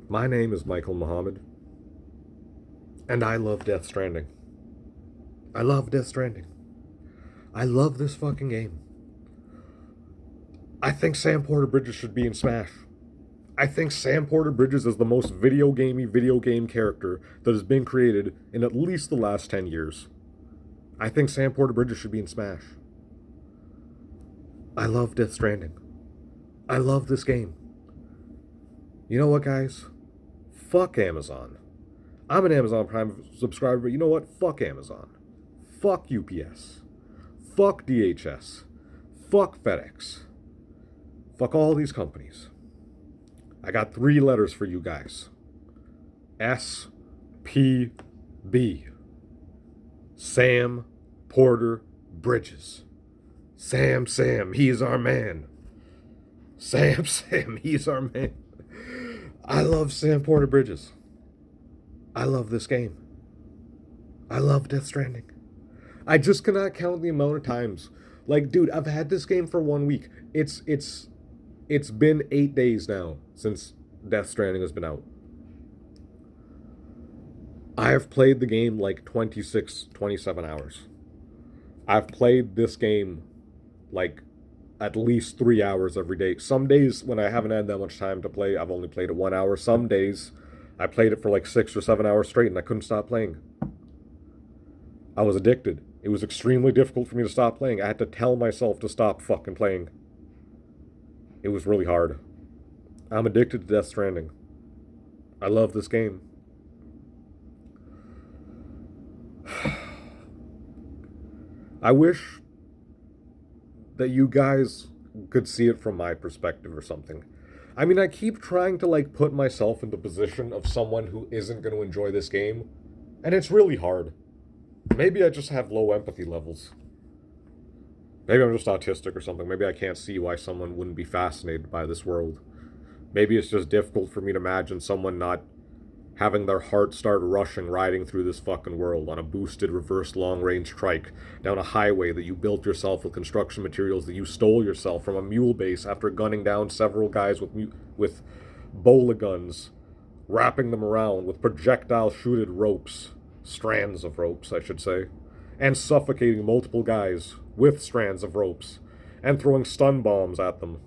My name is Michael Muhammad, and I love Death Stranding. I love Death Stranding. I love this fucking game. I think Sam Porter Bridges should be in Smash. I think Sam Porter Bridges is the most video game character that has been created in at least the last 10 years. I think Sam Porter Bridges should be in Smash. I love Death Stranding. I love this game. You know what, guys? Fuck Amazon. I'm an Amazon Prime subscriber, but you know what? Fuck Amazon. Fuck UPS. Fuck DHS. Fuck FedEx. Fuck all these companies. I got 3 letters for you guys. SPB. Sam Porter Bridges. Sam, he's our man. Sam, he's our man. I love Sam Porter Bridges. I love this game. I love Death Stranding. I just cannot count the amount of times. Like, dude, I've had this game for 1 week. It's been 8 days now since Death Stranding has been out. I have played the game like 26, 27 hours. I've played this game like at least 3 hours every day. Some days when I haven't had that much time to play, I've only played it 1 hour. Some days I played it for like 6 or 7 hours straight and I couldn't stop playing. I was addicted. It was extremely difficult for me to stop playing. I had to tell myself to stop fucking playing. It was really hard. I'm addicted to Death Stranding. I love this game. I wish that you guys could see it from my perspective or something. I mean, I keep trying to like put myself in the position of someone who isn't going to enjoy this game, and it's really hard. Maybe I just have low empathy levels. Maybe I'm just autistic or something. Maybe I can't see why someone wouldn't be fascinated by this world. Maybe it's just difficult for me to imagine someone not having their heart start rushing riding through this fucking world on a boosted reverse long-range trike down a highway that you built yourself with construction materials that you stole yourself from a mule base after gunning down several guys with bola guns, wrapping them around with projectile-shooted ropes, strands of ropes, I should say, and suffocating multiple guys with strands of ropes, and throwing stun bombs at them,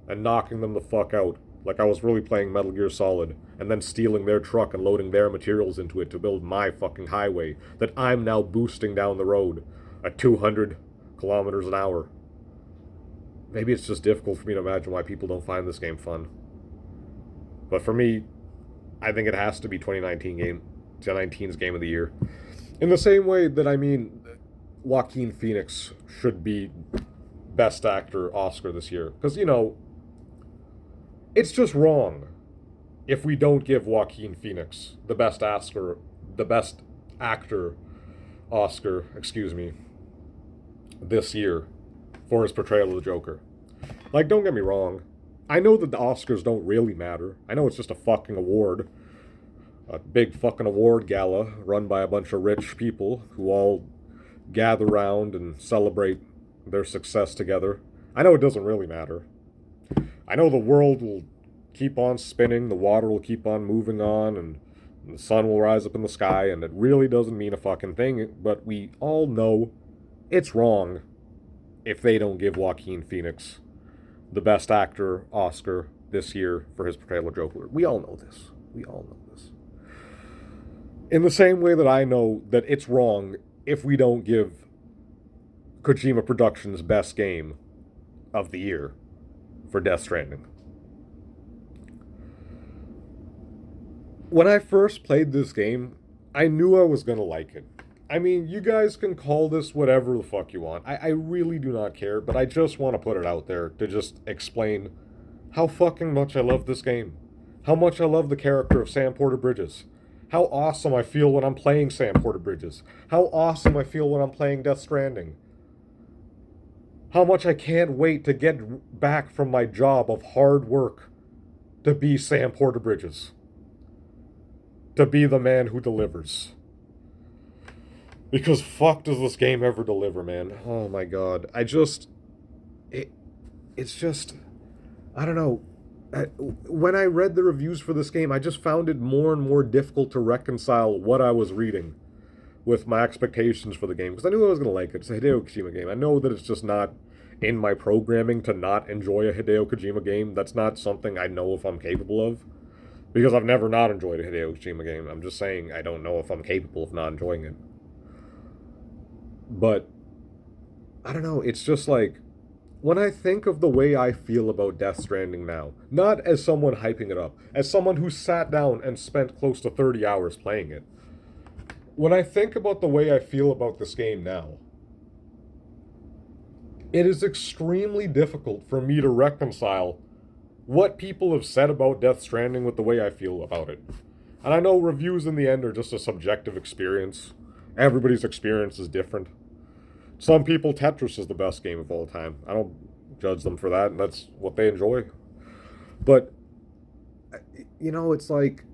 and knocking them the fuck out, like I was really playing Metal Gear Solid, and then stealing their truck and loading their materials into it to build my fucking highway that I'm now boosting down the road at 200 kilometers an hour. Maybe it's just difficult for me to imagine why people don't find this game fun. But for me, I think it has to be 2019's game of the year. In the same way that, I mean, Joaquin Phoenix should be Best Actor Oscar this year. Because, you know, it's just wrong if we don't give Joaquin Phoenix the best actor Oscar, this year for his portrayal of the Joker. Like, don't get me wrong. I know that the Oscars don't really matter. I know it's just a fucking award. A big fucking award gala run by a bunch of rich people who all gather round and celebrate their success together. I know it doesn't really matter. I know the world will keep on spinning, the water will keep on moving on, and the sun will rise up in the sky, and it really doesn't mean a fucking thing, but we all know it's wrong if they don't give Joaquin Phoenix the Best Actor Oscar this year for his portrayal of Joker. We all know this. We all know this. In the same way that I know that it's wrong if we don't give Kojima Productions Best Game of the Year for Death Stranding. When I first played this game, I knew I was going to like it. I mean, you guys can call this whatever the fuck you want. I really do not care, but I just want to put it out there to just explain how fucking much I love this game. How much I love the character of Sam Porter Bridges. How awesome I feel when I'm playing Sam Porter Bridges. How awesome I feel when I'm playing Death Stranding. How much I can't wait to get back from my job of hard work to be Sam Porter Bridges. To be the man who delivers. Because fuck does this game ever deliver, man. Oh my god. It's just, I don't know. when I read the reviews for this game, I just found it more and more difficult to reconcile what I was reading with my expectations for the game, because I knew I was going to like it. It's a Hideo Kojima game. I know that it's just not in my programming to not enjoy a Hideo Kojima game. That's not something I know if I'm capable of, because I've never not enjoyed a Hideo Kojima game. I'm just saying I don't know if I'm capable of not enjoying it. But I don't know. It's just like when I think of the way I feel about Death Stranding now, not as someone hyping it up, as someone who sat down and spent close to 30 hours playing it. When I think about the way I feel about this game now, it is extremely difficult for me to reconcile what people have said about Death Stranding with the way I feel about it. And I know reviews in the end are just a subjective experience. Everybody's experience is different. Some people, Tetris is the best game of all time. I don't judge them for that, and that's what they enjoy. But, it's like,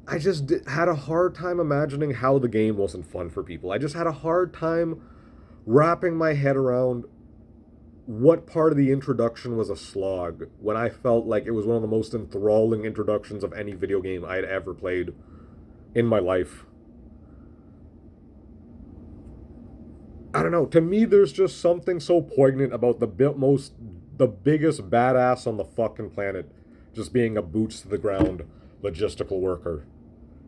I just had a hard time imagining how the game wasn't fun for people. I just had a hard time wrapping my head around what part of the introduction was a slog when I felt like it was one of the most enthralling introductions of any video game I had ever played in my life. I don't know. To me, there's just something so poignant about the biggest badass on the fucking planet just being a boots to the ground logistical worker.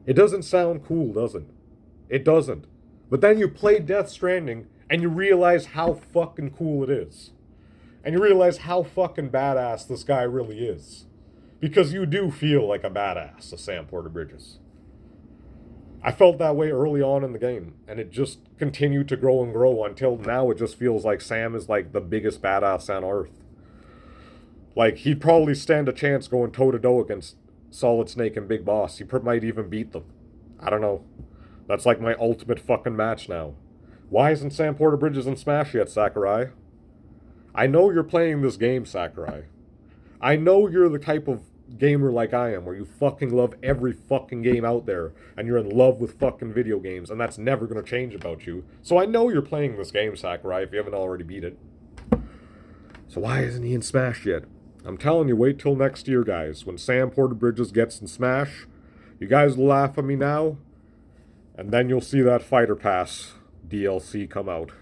It doesn't sound cool, does it? It doesn't. But then you play Death Stranding and you realize how fucking cool it is. And you realize how fucking badass this guy really is. Because you do feel like a badass, a Sam Porter Bridges. I felt that way early on in the game, and it just continued to grow and grow until now it just feels like Sam is like the biggest badass on Earth. Like, he'd probably stand a chance going toe-to-toe against Solid Snake and Big Boss. He might even beat them. I don't know. That's like my ultimate fucking match now. Why isn't Sam Porter Bridges in Smash yet, Sakurai? I know you're playing this game, Sakurai. I know you're the type of gamer like I am, where you fucking love every fucking game out there, and you're in love with fucking video games, and that's never gonna change about you. So I know you're playing this game, Sakurai, if you haven't already beat it. So why isn't he in Smash yet? I'm telling you, wait till next year, guys. When Sam Porter Bridges gets in Smash, you guys will laugh at me now, and then you'll see that Fighter Pass DLC come out.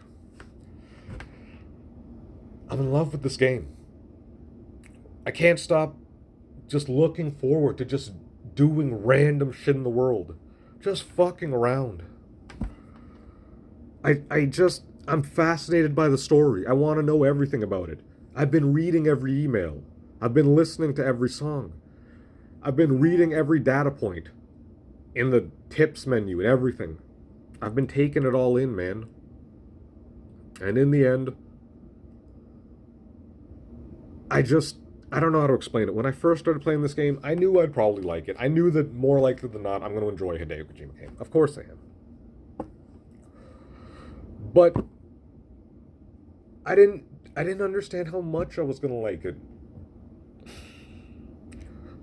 I'm in love with this game. I can't stop just looking forward to just doing random shit in the world. Just fucking around. I'm fascinated by the story. I want to know everything about it. I've been reading every email. I've been listening to every song. I've been reading every data point in the tips menu and everything. I've been taking it all in, man. And in the end, I don't know how to explain it. When I first started playing this game, I knew I'd probably like it. I knew that more likely than not, I'm going to enjoy a Hideo Kojima game. Of course I am. But I didn't understand how much I was going to like it.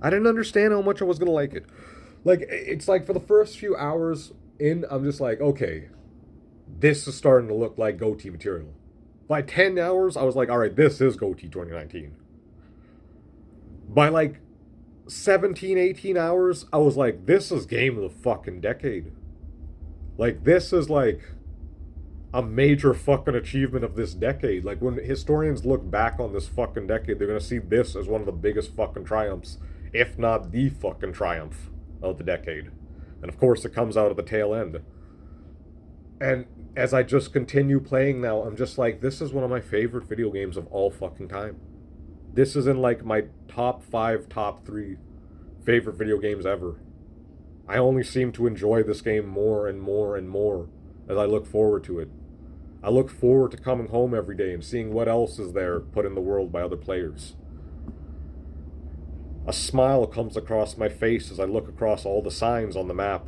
I didn't understand how much I was going to like it. Like, it's like for the first few hours in, I'm just like, okay, this is starting to look like GOTY material. By 10 hours, I was like, alright, this is GOTY 2019. By like 17, 18 hours, I was like, this is game of the fucking decade. Like, this is like a major fucking achievement of this decade. Like, when historians look back on this fucking decade, they're gonna see this as one of the biggest fucking triumphs, if not the fucking triumph of the decade. And of course, it comes out at the tail end. And as I just continue playing now, I'm just like, this is one of my favorite video games of all fucking time. This is in like my top 5, top 3 favorite video games ever. I only seem to enjoy this game more and more and more as I look forward to it. I look forward to coming home every day and seeing what else is there put in the world by other players. A smile comes across my face as I look across all the signs on the map.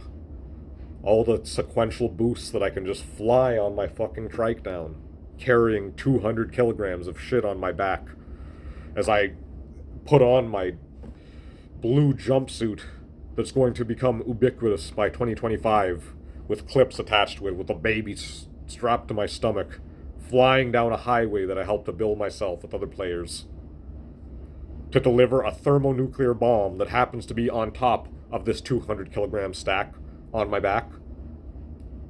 All the sequential boosts that I can just fly on my fucking trike down, carrying 200 kilograms of shit on my back as I put on my blue jumpsuit that's going to become ubiquitous by 2025 with clips attached to it, with a baby strapped to my stomach, flying down a highway that I helped to build myself with other players. to deliver a thermonuclear bomb that happens to be on top of this 200 kilogram stack on my back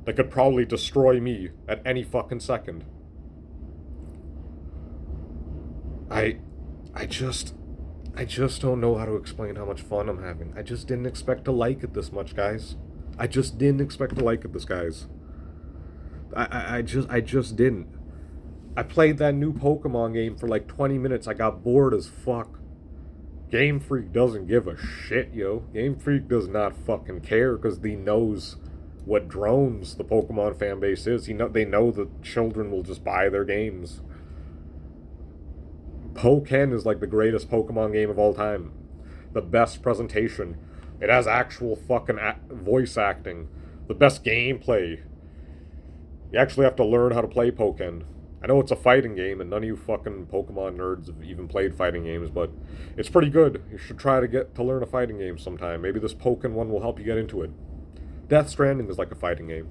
that could probably destroy me at any fucking second. I I just don't know how to explain how much fun I'm having. I just didn't expect to like it this much, guys. I just didn't expect to like it this, guys. I just didn't. I played that new Pokemon game for like 20 minutes. I got bored as fuck. Game Freak doesn't give a shit, yo. Game Freak does not fucking care because he knows what drones the Pokemon fan base is. They know that children will just buy their games. Pokken is like the greatest Pokemon game of all time. The best presentation. It has actual fucking voice acting. The best gameplay. You actually have to learn how to play Pokken. I know it's a fighting game, and none of you fucking Pokemon nerds have even played fighting games, but it's pretty good. You should try to get to learn a fighting game sometime. Maybe this Pokken one will help you get into it. Death Stranding is like a fighting game,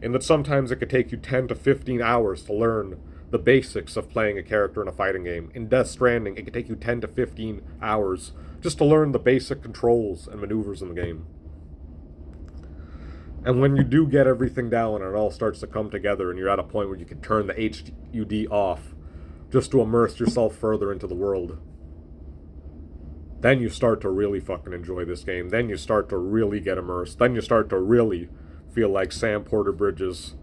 in that sometimes it could take you 10 to 15 hours to learn the basics of playing a character in a fighting game. In Death Stranding, it could take you 10 to 15 hours just to learn the basic controls and maneuvers in the game. And when you do get everything down and it all starts to come together and you're at a point where you can turn the HUD off just to immerse yourself further into the world, then you start to really fucking enjoy this game. Then you start to really get immersed. Then you start to really feel like Sam Porter Bridges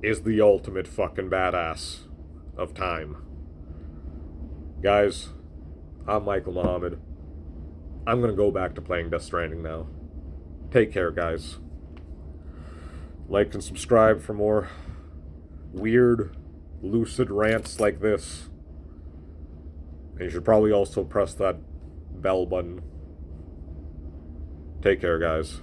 is the ultimate fucking badass of time. Guys, I'm Michael Muhammad. I'm gonna go back to playing Death Stranding now. Take care, guys. Like and subscribe for more weird, lucid rants like this. And you should probably also press that bell button. Take care, guys.